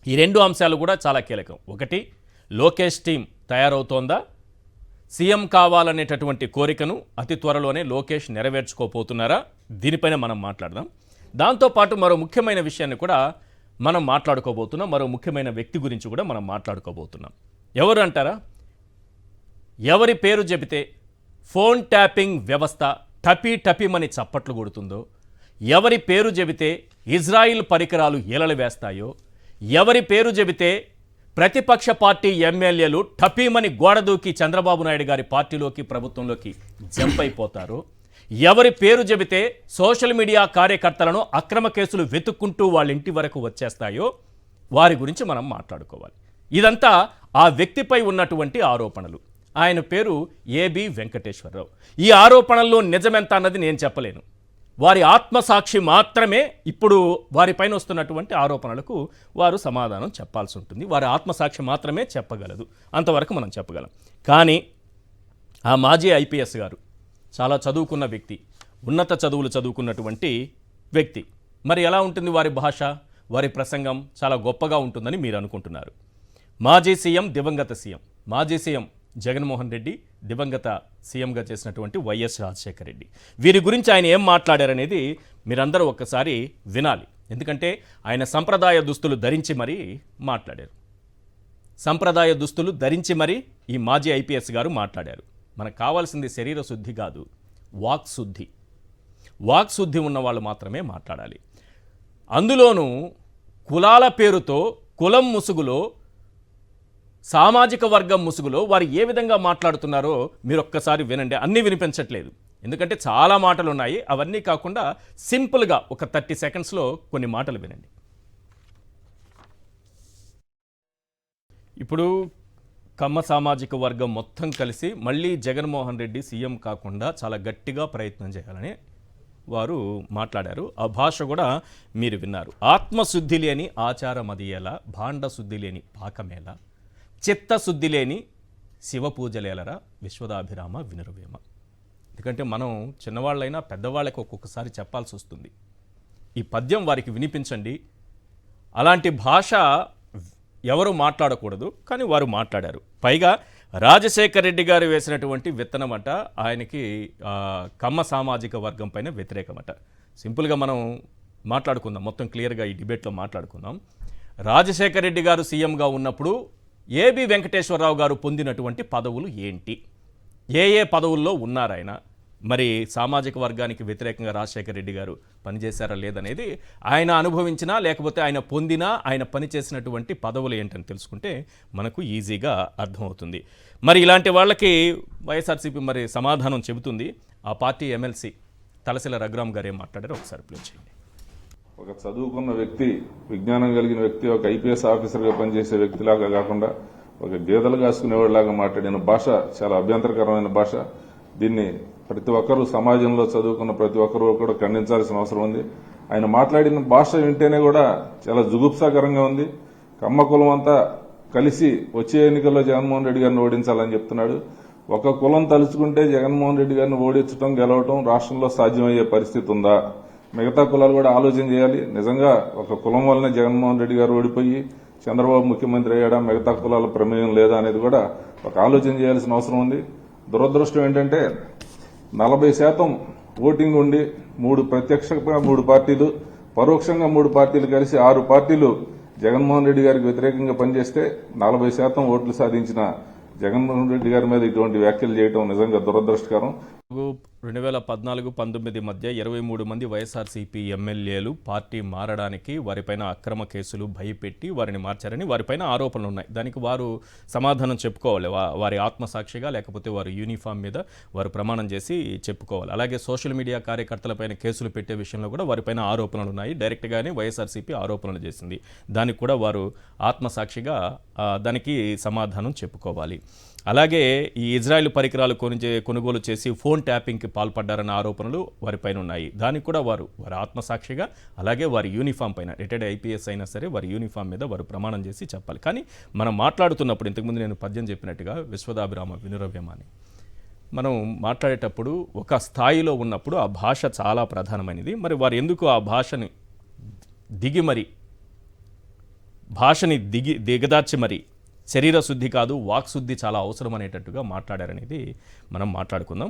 ఈ రెండు అంశాలు కూడా చాలా కీలకం. ఒకటి, లోకేష్ టీం తయారవుతోందా? సీఎం కావాలనేటటువంటి కోరికను అతి త్వరలోనే లోకేష్ నెరవేర్చుకోపోతున్నారా? దీనిపైన మనం మాట్లాడదాం. దాంతోపాటు మరో ముఖ్యమైన విషయాన్ని కూడా మనం మాట్లాడుకోబోతున్నాం. మరో ముఖ్యమైన వ్యక్తి గురించి కూడా మనం మాట్లాడుకోబోతున్నాం. ఎవరు అంటారా? ఎవరి పేరు చెబితే ఫోన్ ట్యాపింగ్ వ్యవస్థ టపీమని చప్పట్లు కొడుతుందో, ఎవరి పేరు చెబితే ఇజ్రాయిల్ పరికరాలు ఈలలు వేస్తాయో, ఎవరి పేరు చెబితే ప్రతిపక్ష పార్టీ ఎమ్మెల్యేలు టపీమని గోడదూకి చంద్రబాబు నాయుడు గారి పార్టీలోకి ప్రభుత్వంలోకి జంప్ అయిపోతారో, ఎవరి పేరు చెబితే సోషల్ మీడియా కార్యకర్తలను అక్రమ కేసులు వెతుక్కుంటూ వాళ్ళ ఇంటి వరకు వచ్చేస్తాయో వారి గురించి మనం మాట్లాడుకోవాలి. ఇదంతా ఆ వ్యక్తిపై ఉన్నటువంటి ఆరోపణలు. ఆయన పేరు ఏబి వెంకటేశ్వరరావు. ఈ ఆరోపణల్లో నిజమెంత అన్నది నేను చెప్పలేను. వారి ఆత్మసాక్షి మాత్రమే ఇప్పుడు వారిపైన వస్తున్నటువంటి ఆరోపణలకు వారు సమాధానం చెప్పాల్సి ఉంటుంది. వారి ఆత్మసాక్షి మాత్రమే చెప్పగలదు. అంతవరకు మనం చెప్పగలం. కానీ ఆ మాజీ ఐపీఎస్ గారు చాలా చదువుకున్న వ్యక్తి, ఉన్నత చదువులు చదువుకున్నటువంటి వ్యక్తి. మరి ఎలా ఉంటుంది వారి భాష, వారి ప్రసంగం? చాలా గొప్పగా ఉంటుందని మీరు అనుకుంటున్నారు. మాజీ సీఎం, దివంగత సీఎం, మాజీ సీఎం జగన్మోహన్ రెడ్డి, దివంగత సీఎంగా చేసినటువంటి వైఎస్ రాజశేఖర రెడ్డి, వీరి గురించి ఆయన ఏం మాట్లాడారనేది మీరందరూ ఒక్కసారి వినాలి. ఎందుకంటే ఆయన సంప్రదాయ దుస్తులు ధరించి మరీ మాట్లాడారు. సంప్రదాయ దుస్తులు ధరించి మరీ ఈ మాజీ ఐపీఎస్ గారు మాట్లాడారు. మనకు కావాల్సింది శరీర శుద్ధి కాదు, వాక్శుద్ధి. వాక్శుద్ధి ఉన్న వాళ్ళు మాత్రమే మాట్లాడాలి. అందులోనూ కులాల పేరుతో, కులం ముసుగులో, సామాజిక వర్గం ముసుగులో వారు ఏ విధంగా మాట్లాడుతున్నారో మీరు ఒక్కసారి వినండి. అన్నీ వినిపించట్లేదు, ఎందుకంటే చాలా మాటలు ఉన్నాయి. అవన్నీ కాకుండా సింపుల్గా ఒక 30 సెకండ్స్లో కొన్ని మాటలు వినండి. ఇప్పుడు కమ్మ సామాజిక వర్గం మొత్తం కలిసి మళ్ళీ జగన్మోహన్ రెడ్డి సీఎం కాకుండా చాలా గట్టిగా ప్రయత్నం చేయాలని వారు మాట్లాడారు. ఆ భాష కూడా మీరు విన్నారు. ఆత్మశుద్ధి లేని ఆచారం అది ఎలా, భాండ శుద్ధి లేని పాకమేలా, చిత్తశుద్ధి లేని శివ పూజలేలరా, విశ్వదాభిరామ వినురవేమ. ఎందుకంటే మనం చిన్నవాళ్ళైనా పెద్దవాళ్ళకి ఒక్కొక్కసారి చెప్పాల్సి వస్తుంది. ఈ పద్యం వారికి వినిపించండి. అలాంటి భాష ఎవరు మాట్లాడకూడదు, కానీ వారు మాట్లాడారు. పైగా రాజశేఖర రెడ్డి గారు వేసినటువంటి విత్తనమట ఆయనకి కమ్మ సామాజిక వర్గం పైన వ్యతిరేకమట. సింపుల్గా మనం మాట్లాడుకుందాం, మొత్తం క్లియర్గా ఈ డిబేట్లో మాట్లాడుకుందాం. రాజశేఖర రెడ్డి గారు సీఎంగా ఉన్నప్పుడు ఏబి వెంకటేశ్వరరావు గారు పొందినటువంటి పదవులు ఏంటి, ఏ పదవుల్లో ఉన్నారాయన, మరి సామాజిక వర్గానికి వ్యతిరేకంగా రాజశేఖర రెడ్డి గారు పనిచేశారా లేదనేది ఆయన అనుభవించినా లేకపోతే ఆయన పొందినా ఆయన పనిచేసినటువంటి పదవులు ఏంటని తెలుసుకుంటే మనకు ఈజీగా అర్థమవుతుంది. మరి ఇలాంటి వాళ్ళకి వైఎస్ఆర్సీపీ మరి సమాధానం చెబుతుంది. ఆ పార్టీ ఎమ్మెల్సీ తలసిల రఘురామ్ గారు ఏం మాట్లాడారో ఒకసారి ప్లే చేయండి. ఒక చదువుకున్న వ్యక్తి, విజ్ఞానం కలిగిన వ్యక్తి, ఒక ఐపీఎస్ ఆఫీసర్గా పనిచేసే వ్యక్తిలాగా కాకుండా ఒక గేదెలు కాసుకునేవాడిలాగా మాట్లాడిన భాష చాలా అభ్యంతరకరమైన భాష. దీన్ని ప్రతి ఒక్కరూ, సమాజంలో చదువుకున్న ప్రతి ఒక్కరూ కూడా ఖండించాల్సిన అవసరం ఉంది. ఆయన మాట్లాడిన భాష వింటేనే కూడా చాలా జుగుప్సాకరంగా ఉంది. కమ్మ కులం అంతా కలిసి వచ్చే ఎన్నికల్లో జగన్మోహన్ రెడ్డి గారిని ఓడించాలని చెప్తున్నాడు. ఒక కులం తలుచుకుంటే జగన్మోహన్ రెడ్డి గారిని ఓడించడం, గెలవటం రాష్ట్రంలో సాధ్యమయ్యే పరిస్థితి ఉందా? మిగతా కులాలు కూడా ఆలోచన చేయాలి. నిజంగా ఒక కులం వల్లనే జగన్మోహన్ రెడ్డి గారు ఓడిపోయి చంద్రబాబు ముఖ్యమంత్రి అయ్యాడా, మిగతా కులాల ప్రమేయం లేదా అనేది కూడా ఒక ఆలోచన చేయాల్సిన అవసరం ఉంది. దురదృష్టం ఏంటంటే 40% ఓటింగ్ ఉండి 3 ప్రత్యక్షంగా 3 పార్టీలు, పరోక్షంగా 3 పార్టీలు కలిసి 6 పార్టీలు జగన్మోహన్ రెడ్డి గారికి వ్యతిరేకంగా పనిచేస్తే 40% ఓట్లు సాధించిన జగన్మోహన్ రెడ్డి గారి మీద ఇటువంటి వ్యాఖ్యలు చేయడం నిజంగా దురదృష్టకరం. 2014-19 మధ్య 23 మంది వైఎస్ఆర్సీపీ ఎమ్మెల్యేలు పార్టీ మారడానికి వారిపైన అక్రమ కేసులు భయపెట్టి వారిని మార్చారని వారిపైన ఆరోపణలు ఉన్నాయి. దానికి వారు సమాధానం చెప్పుకోవాలి. వారి ఆత్మసాక్షిగా లేకపోతే వారి యూనిఫామ్ మీద వారు ప్రమాణం చేసి చెప్పుకోవాలి. అలాగే సోషల్ మీడియా కార్యకర్తలపైన కేసులు పెట్టే విషయంలో కూడా వారిపైన ఆరోపణలు ఉన్నాయి. డైరెక్ట్గానే వైఎస్ఆర్సీపీ ఆరోపణలు చేసింది. దానికి కూడా వారు ఆత్మసాక్షిగా దానికి సమాధానం చెప్పుకోవాలి. అలాగే ఈ ఇజ్రాయెల్ పరికరాలు కొనుగోలు చేసి ఫోన్ ట్యాపింగ్కి పాల్పడ్డారన్న ఆరోపణలు వారిపైన ఉన్నాయి. దానికి కూడా వారి ఆత్మసాక్షిగా, అలాగే వారి యూనిఫామ్ పైన, రిటైర్డ్ ఐపీఎస్ అయినా సరే వారి యూనిఫామ్ మీద వారు ప్రమాణం చేసి చెప్పాలి. కానీ మనం మాట్లాడుతున్నప్పుడు ఇంతకుముందు నేను పద్యం చెప్పినట్టుగా విశ్వదాభిరామ వినురవేమ అని మనం మాట్లాడేటప్పుడు ఒక స్థాయిలో ఉన్నప్పుడు ఆ భాష చాలా ప్రధానమైనది. మరి వారు ఎందుకు ఆ భాషని దిగి మరి భాషని దిగదార్చి మరి శరీర శుద్ధి కాదు వాక్ శుద్ధి చాలా అవసరం అనేటట్టుగా మాట్లాడారనేది మనం మాట్లాడుకుందాం.